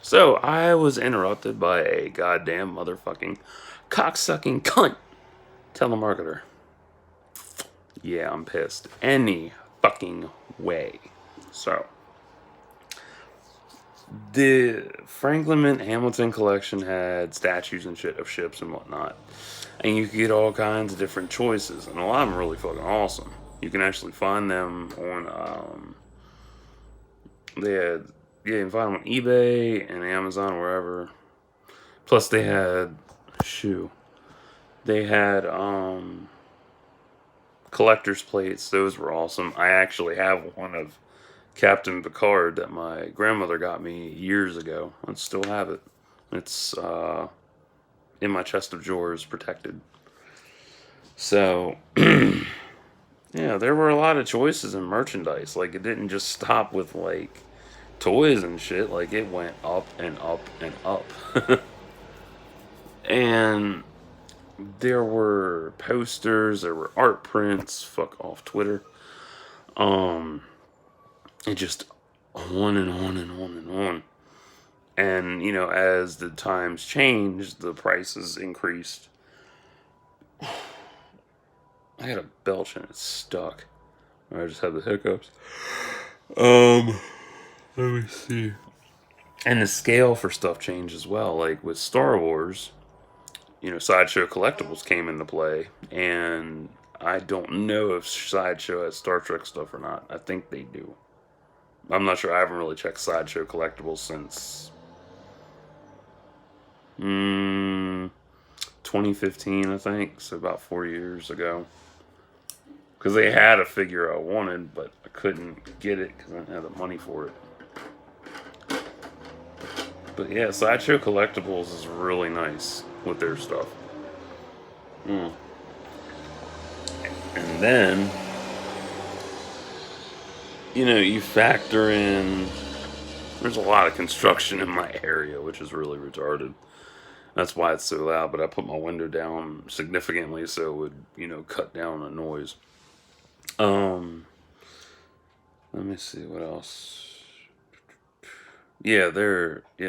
So I was interrupted by a goddamn motherfucking cocksucking cunt telemarketer. Yeah, I'm pissed. Any fucking way. So the Franklin Mint Hamilton collection had statues and shit of ships and whatnot. And you could get all kinds of different choices, and a lot of them are really fucking awesome. You can actually find them on they had yeah, you can find them on eBay and Amazon, wherever. Plus they had shoe. They had collector's plates. Those were awesome. I actually have one of Captain Picard that my grandmother got me years ago. I still have it. It's in my chest of drawers, protected. So, yeah, there were a lot of choices in merchandise. Like, it didn't just stop with, like, toys and shit. Like, it went up and up and up. And there were posters, there were art prints. Fuck off Twitter. Um, it just on and on and on and on. And, you know, as the times changed, the prices increased. I got a belch and it's stuck. I just have the hiccups. Um, Let me see. And the scale for stuff changed as well. Like with Star Wars, you know, Sideshow Collectibles came into play. And I don't know if Sideshow has Star Trek stuff or not. I think they do. I'm not sure. I haven't really checked Sideshow Collectibles since 2015, I think. So about 4 years ago. Because they had a figure I wanted, but I couldn't get it because I didn't have the money for it. But yeah, Sideshow Collectibles is really nice with their stuff. Mm. And then, you know, you factor in, there's a lot of construction in my area, which is really retarded. That's why it's so loud, but I put my window down significantly so it would, you know, cut down the noise. Um, Let me see what else. Yeah,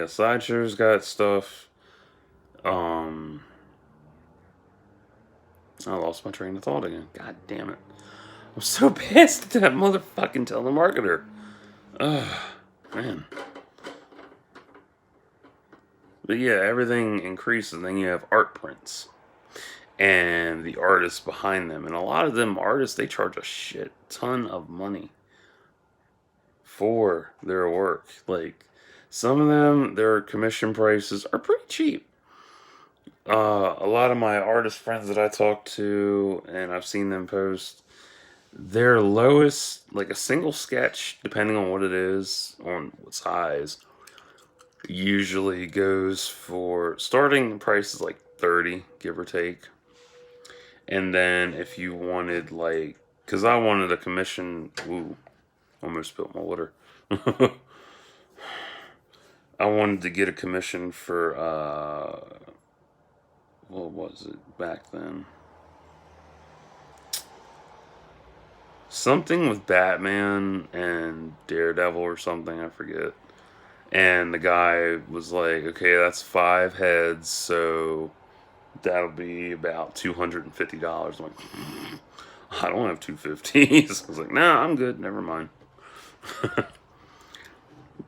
Sideshow's got stuff. Um, I lost my train of thought again. God damn it. I'm so pissed at that motherfucking telemarketer. Ugh, man. But yeah, everything increases. Then you have art prints and the artists behind them. And a lot of them artists, they charge a shit ton of money for their work. Like, some of them, their commission prices are pretty cheap. A lot of my artist friends that I talk to, and I've seen them post, their lowest, like a single sketch, depending on what it is, on what size, usually goes for starting price is like 30, give or take. And then if you wanted like, because I wanted a commission, ooh, almost spilled my water. I wanted to get a commission for what was it back then? Something with Batman and Daredevil or something, I forget. And the guy was like, okay, that's 5 heads, so that'll be about $250. I'm like, I don't have 250. So I was like, nah, I'm good, never mind.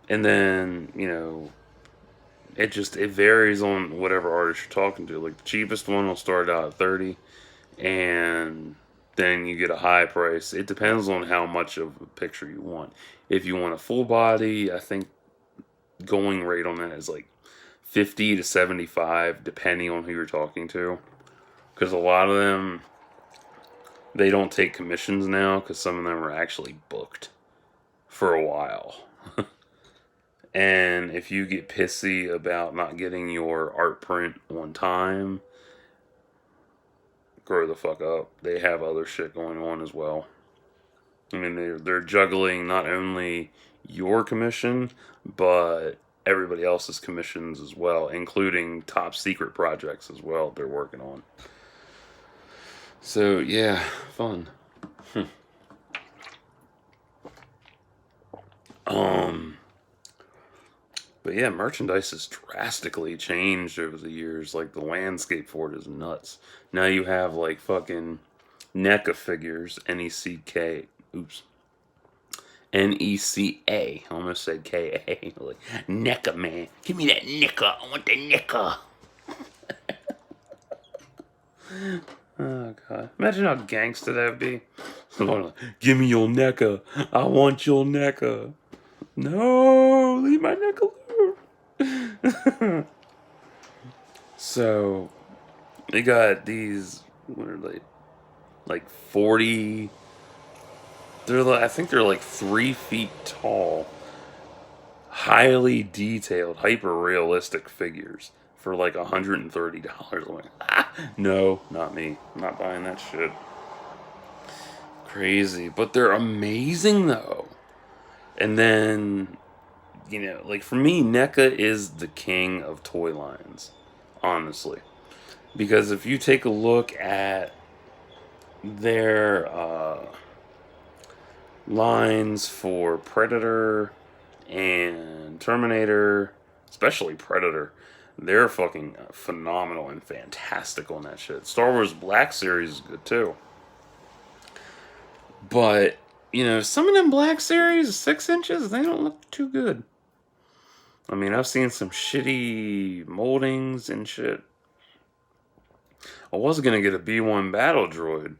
And then, you know, it varies on whatever artist you're talking to. Like the cheapest one will start out at 30, and then you get a high price. It depends on how much of a picture you want. If you want a full body, I think going rate on that is like 50 to 75, depending on who you're talking to. Because a lot of them, they don't take commissions now because some of them are actually booked for a while. And if you get pissy about not getting your art print on time, grow the fuck up. They have other shit going on as well. I mean, they're juggling not only your commission, but everybody else's commissions as well, including top secret projects as well they're working on. So yeah, fun. um, But yeah, merchandise has drastically changed over the years. Like the landscape for it is nuts. Now you have like fucking NECA figures, NECK. Oops. NECA. I almost said KA. Like NECA, man. Give me that NECA. I want the NECA. Oh god. Imagine how gangster that would be. Give me your NECA. I want your NECA. No, leave my NECA alone. So they got these. What are they? Like 40. They're like, I think they're like 3 feet tall, highly detailed, hyper realistic figures for like $130. I'm like, no, not me. I'm not buying that shit. Crazy, but they're amazing though. And then, like for me, NECA is the king of toy lines, honestly. Because if you take a look at their lines for Predator and Terminator, especially Predator, they're fucking phenomenal and fantastic on that shit. Star Wars Black Series is good too. But, some of them Black Series, 6 inches, they don't look too good. I mean, I've seen some shitty moldings and shit. I was going to get a B-1 Battle Droid,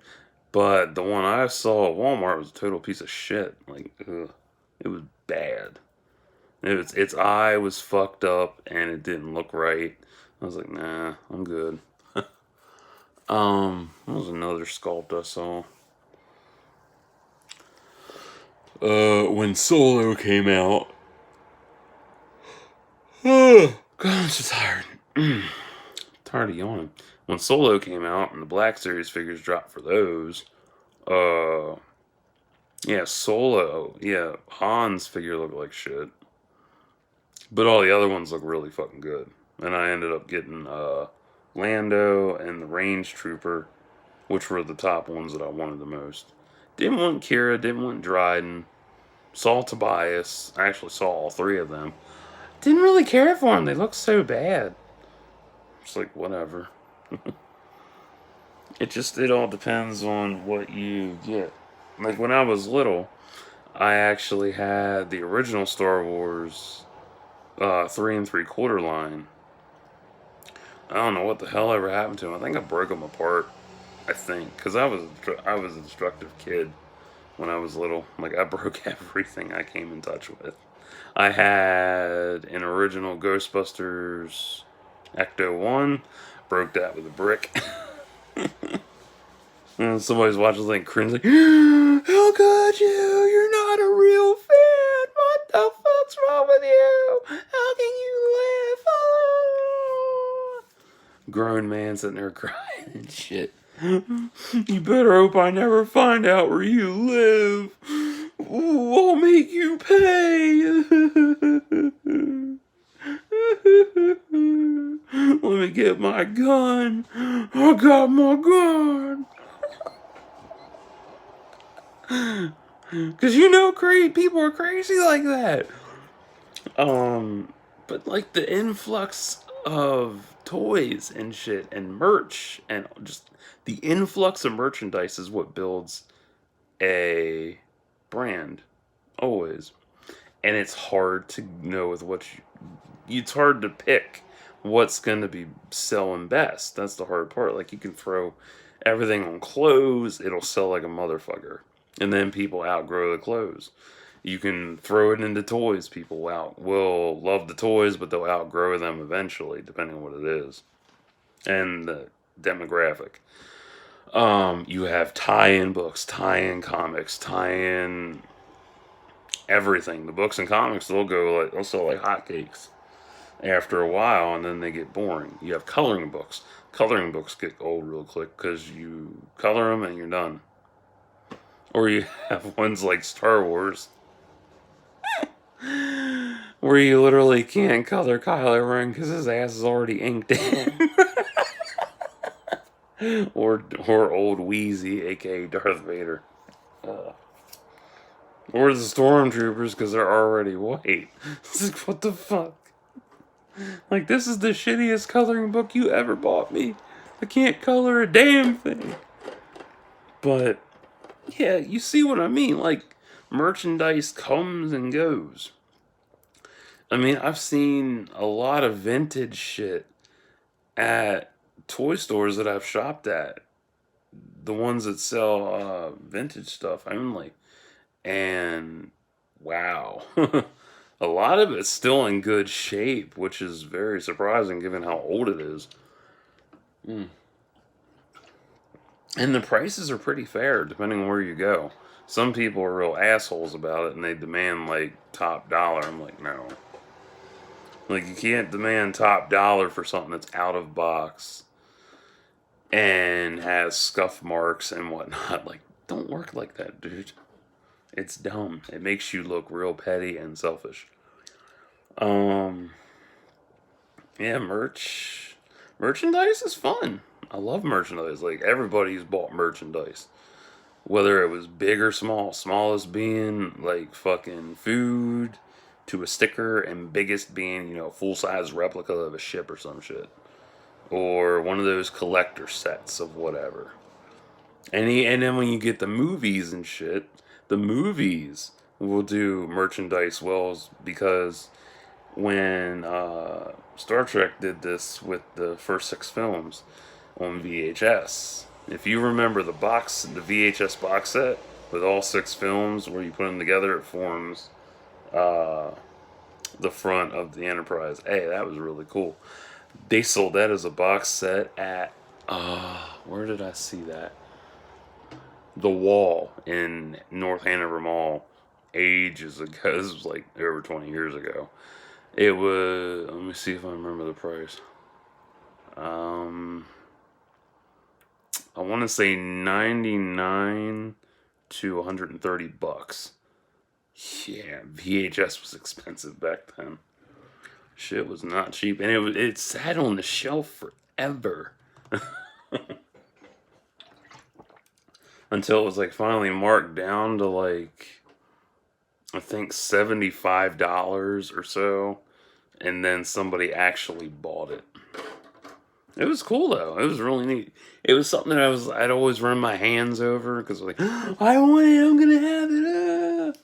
but the one I saw at Walmart was a total piece of shit. Like, ugh, it was bad. Its eye was fucked up and it didn't look right. I was like, nah, I'm good. That was another sculpt I saw. When Solo came out. Oh, God, I'm so tired. Tired of yawning. When Solo came out and the Black Series figures dropped for those, yeah, Solo, yeah, Han's figure looked like shit. But all the other ones look really fucking good. And I ended up getting Lando and the Range Trooper, which were the top ones that I wanted the most. Didn't want Kira, didn't want Dryden. Saw Tobias. I actually saw all 3 of them. Didn't really care for them. They looked so bad. It's like, whatever. It all depends on what you get. Like, when I was little, I actually had the original Star Wars 3 3/4 line. I don't know what the hell ever happened to them. I think I broke them apart. I think. Because I was a destructive kid when I was little. Like, I broke everything I came in touch with. I had an original Ghostbusters Ecto 1. Broke that with a brick. And somebody's watching like cringing, like, how could you? You're not a real fan. What the fuck's wrong with you? How can you live? Oh. Grown man sitting there crying and shit. You better hope I never find out where you live. Ooh, I'll make you pay. Let me get my gun. I got my gun. Because people are crazy like that. But like the influx of toys and shit and merch and just the influx of merchandise is what builds a brand, always. And it's hard to know it's hard to pick what's going to be selling best. That's the hard part. Like, you can throw everything on clothes, it'll sell like a motherfucker. And then people outgrow the clothes. You can throw it into toys. People will love the toys, but they'll outgrow them eventually, depending on what it is. And the demographic. You have tie-in books, tie-in comics, tie-in everything. The books and comics, they'll sell like hotcakes after a while, and then they get boring. You have coloring books. Coloring books get old real quick because you color them and you're done. Or you have ones like Star Wars, where you literally can't color Kylo Ren because his ass is already inked in. or old Wheezy, aka Darth Vader. Or the Stormtroopers because they're already white. It's like, what the fuck? Like, this is the shittiest coloring book you ever bought me. I can't color a damn thing. But, yeah, you see what I mean. Like, merchandise comes and goes. I mean, I've seen a lot of vintage shit at toy stores that I've shopped at. The ones that sell vintage stuff only. And wow. A lot of it's still in good shape, which is very surprising given how old it is. Mm. And the prices are pretty fair depending on where you go. Some people are real assholes about it and they demand like top dollar. I'm like, no. Like, you can't demand top dollar for something that's out of box and has scuff marks and whatnot. Like, don't work like that, dude. It's dumb. It makes you look real petty and selfish. Um, yeah, merchandise is fun. I love merchandise. Like, everybody's bought merchandise, whether it was big or small. Smallest being like fucking food to a sticker, and biggest being, full size replica of a ship or some shit, or one of those collector sets of whatever. And then when you get the movies and shit, the movies will do merchandise wells because when Star Trek did this with the first 6 films on VHS, if you remember the VHS box set with all 6 films, where you put them together, it forms uh, the front of the Enterprise A. That was really cool. They sold that as a box set at where did I see that? The Wall in North Hanover Mall ages ago. This was like over 20 years ago. It was, let me see if I remember the price. Um, I want to say 99 to 130 bucks. Yeah, VHS was expensive back then. Shit was not cheap, and it sat on the shelf forever until it was like finally marked down to like, I think $75 or so, and then somebody actually bought it. It was cool though. It was really neat. It was something that I'd always run my hands over because like, I want it. I'm gonna have it.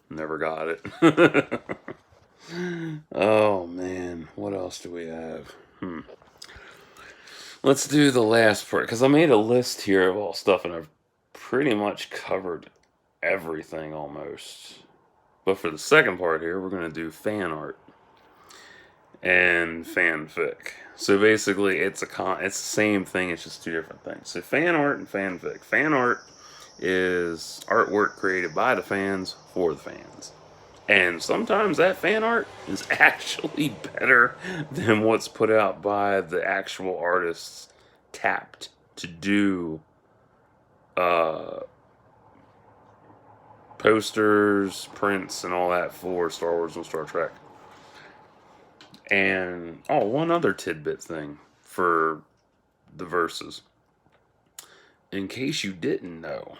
Never got it. Oh man, what else do we have? Let's do the last part because I made a list here of all stuff and I've pretty much covered everything almost. But for the second part here, we're gonna do fan art and fanfic. So basically, it's the same thing. It's just two different things. So fan art and fanfic. Fan art is artwork created by the fans for the fans, and sometimes that fan art is actually better than what's put out by the actual artists tapped to do uh, posters, prints, and all that for Star Wars and Star Trek. And one other tidbit thing for the verses. In case you didn't know,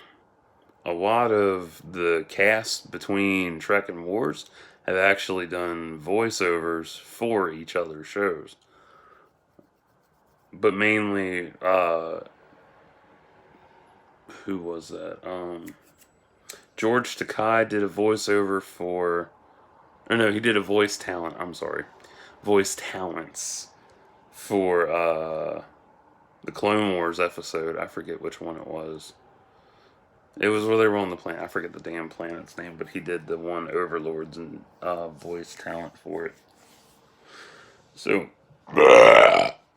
a lot of the cast between Trek and Wars have actually done voiceovers for each other's shows. But mainly, who was that? George Takei did a voiceover for. Or no, he did a voice talent. I'm sorry. Voice talents for the Clone Wars episode. I forget which one it was. It was where they were on the planet. I forget the damn planet's name, but he did the one Overlords and voice talent for it. So,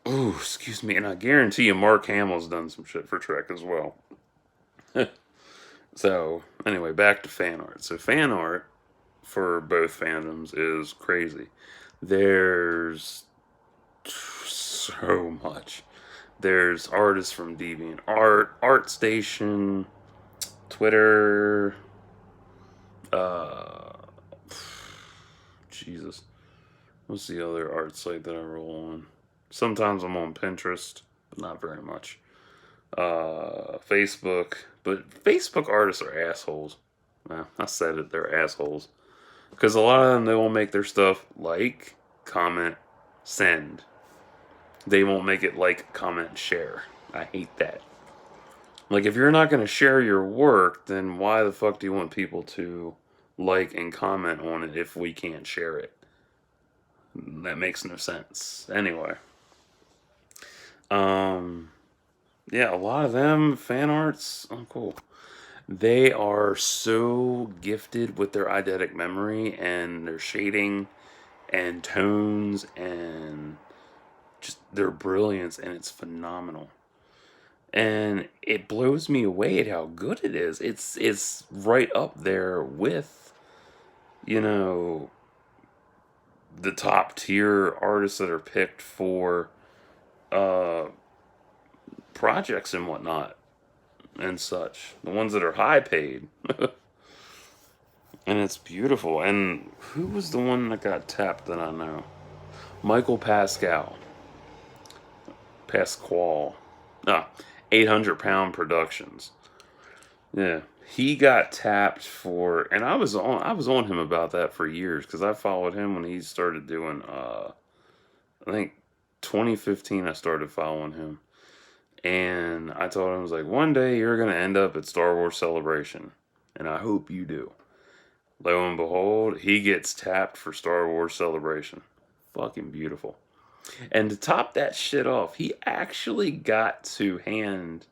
ooh, excuse me, and I guarantee you, Mark Hamill's done some shit for Trek as well. So, anyway, back to fan art. So, fan art for both fandoms is crazy. There's so much. There's artists from DeviantArt, ArtStation, Twitter, Jesus. What's the other art site that I roll on? Sometimes I'm on Pinterest, but not very much. Facebook, but Facebook artists are assholes. Well, I said it, they're assholes. Because a lot of them, they will make their stuff like comment, send. They won't make it like, comment, share. I hate that. Like, if you're not going to share your work, then why the fuck do you want people to like and comment on it if we can't share it? That makes no sense. Anyway. Yeah, a lot of them, fan arts, oh, cool. They are so gifted with their eidetic memory and their shading and tones and just their brilliance, and it's phenomenal. And it blows me away at how good it is. It's right up there with, you know, the top tier artists that are picked for projects and whatnot and such. The ones that are high paid. And it's beautiful. And who was the one that got tapped that I know? Michael Pascal. Pasquale. Ah, 800 Pound Productions. Yeah. He got tapped for, and I was on him about that for years because I followed him when he started doing I think 2015 I started following him. And I told him, I was like, one day you're going to end up at Star Wars Celebration. And I hope you do. Lo and behold, he gets tapped for Star Wars Celebration. Fucking beautiful. And to top that shit off, he actually got to hand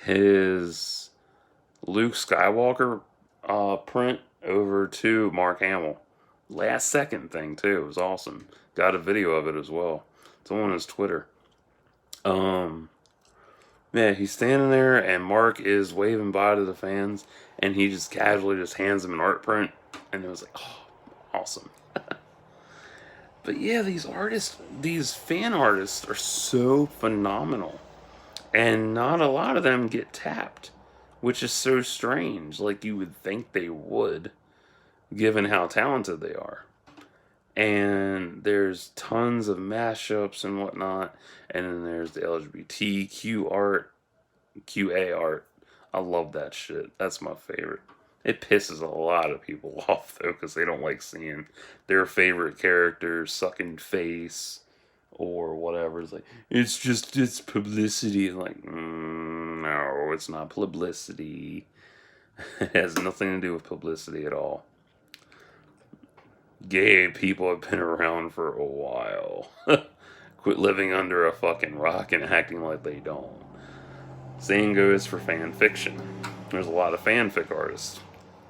his Luke Skywalker print over to Mark Hamill. Last second thing, too. It was awesome. Got a video of it as well. It's on his Twitter. Yeah, he's standing there, and Mark is waving bye to the fans, and he just casually just hands him an art print, and it was like, oh, awesome. But yeah, these artists, these fan artists are so phenomenal, and not a lot of them get tapped, which is so strange. Like, you would think they would, given how talented they are. And there's tons of mashups and whatnot. And then there's the LGBTQ art, QA art. I love that shit. That's my favorite. It pisses a lot of people off, though, because they don't like seeing their favorite characters sucking face or whatever. It's like, it's publicity. Like, no, it's not publicity. It has nothing to do with publicity at all. Gay people have been around for a while. Quit living under a fucking rock and acting like they don't. Same goes for fan fiction. There's a lot of fanfic artists.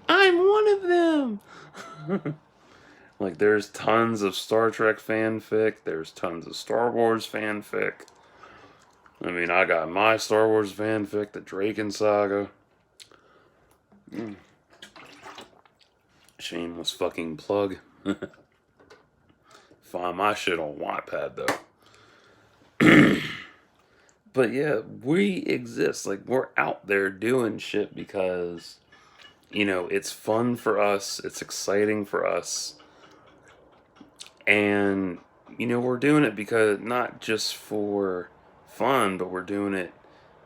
I'm one of them! Like, there's tons of Star Trek fanfic. There's tons of Star Wars fanfic. I mean, I got my Star Wars fanfic, the Draken Saga. Shameless fucking plug. Find my shit on Wattpad, though. But yeah, we exist. Like, we're out there doing shit because, you know, it's fun for us. It's exciting for us. And, you know, we're doing it because, not just for fun, but we're doing it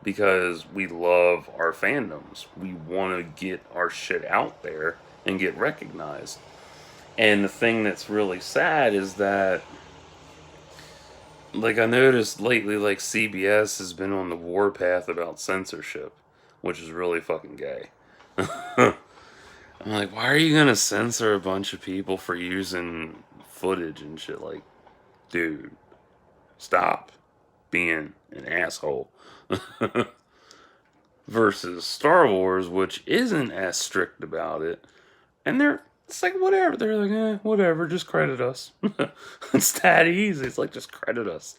because we love our fandoms. We want to get our shit out there and get recognized. And the thing that's really sad is that, like, I noticed lately, like, CBS has been on the warpath about censorship, which is really fucking gay. I'm like, why are you gonna censor a bunch of people for using footage and shit? Like, dude, stop being an asshole. Versus Star Wars, which isn't as strict about it, and it's like, whatever. They're like, whatever, just credit us. It's that easy. It's like, just credit us.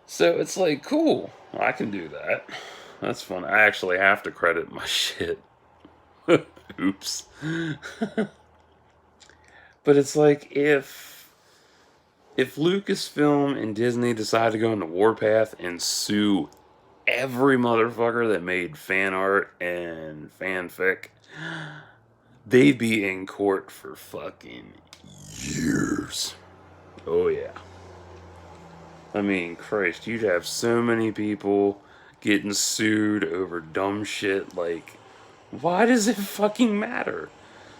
So it's like, cool, I can do that. That's fun. I actually have to credit my shit. Oops. But it's like, if Lucasfilm and Disney decide to go on the warpath and sue every motherfucker that made fan art and fanfic, they'd be in court for fucking years. Oh yeah. I mean, Christ, you'd have so many people getting sued over dumb shit. Like, why does it fucking matter?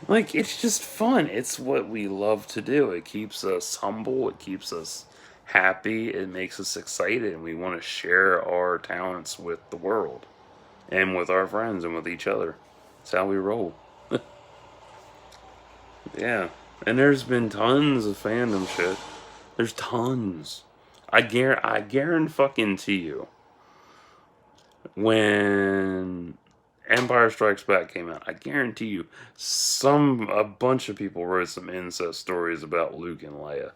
Like, it's just fun. It's what we love to do. It keeps us humble. It keeps us happy. It makes us excited. And we want to share our talents with the world and with our friends and with each other. That's how we roll. Yeah. And there's been tons of fandom shit. There's tons. I guarantee fucking to you, when Empire Strikes Back came out, I guarantee you, a bunch of people wrote some incest stories about Luke and Leia.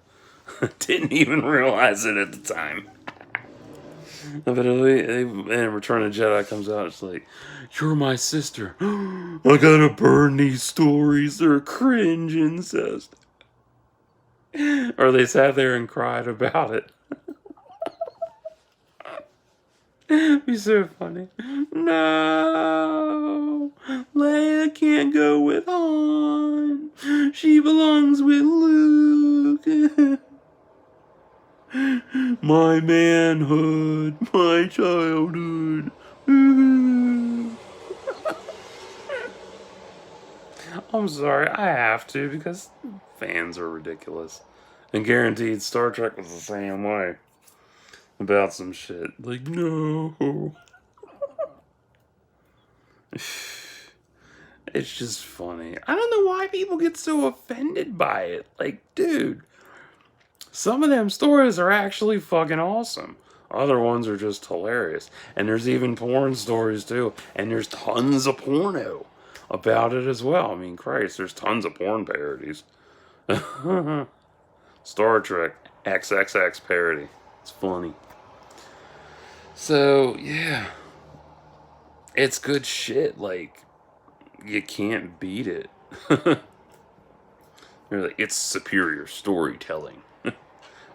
Didn't even realize it at the time. But and Return of the Jedi comes out, it's like, you're my sister. I gotta burn these stories. They're cringe incest. Or they sat there and cried about it. It'd be so funny. No, Leia can't go with Han. She belongs with Luke. My manhood, my childhood. I'm sorry, I have to because fans are ridiculous. And guaranteed Star Trek was the same way about some shit. Like, no. It's just funny. I don't know why people get so offended by it. Like, dude, some of them stories are actually fucking awesome. Other ones are just hilarious. And there's even porn stories too. And there's tons of porno about it as well. I mean, Christ, there's tons of porn parodies. Star Trek XXX parody. It's funny. So, yeah. It's good shit. Like, you can't beat it. Like, it's superior storytelling.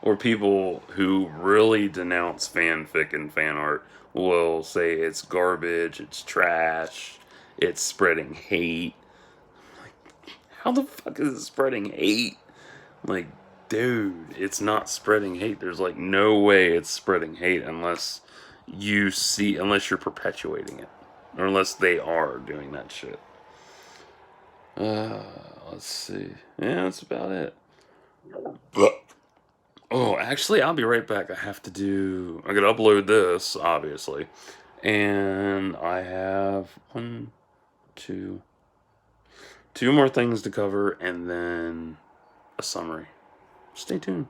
Or people who really denounce fanfic and fan art will say it's garbage, it's trash, it's spreading hate. Like, how the fuck is it spreading hate? Like, dude, it's not spreading hate. There's like no way it's spreading hate unless unless you're perpetuating it. Or unless they are doing that shit. Uh, let's see. Yeah, that's about it. Oh, actually, I'll be right back. I gotta upload this, obviously. And I have two, two more things to cover and then a summary. Stay tuned.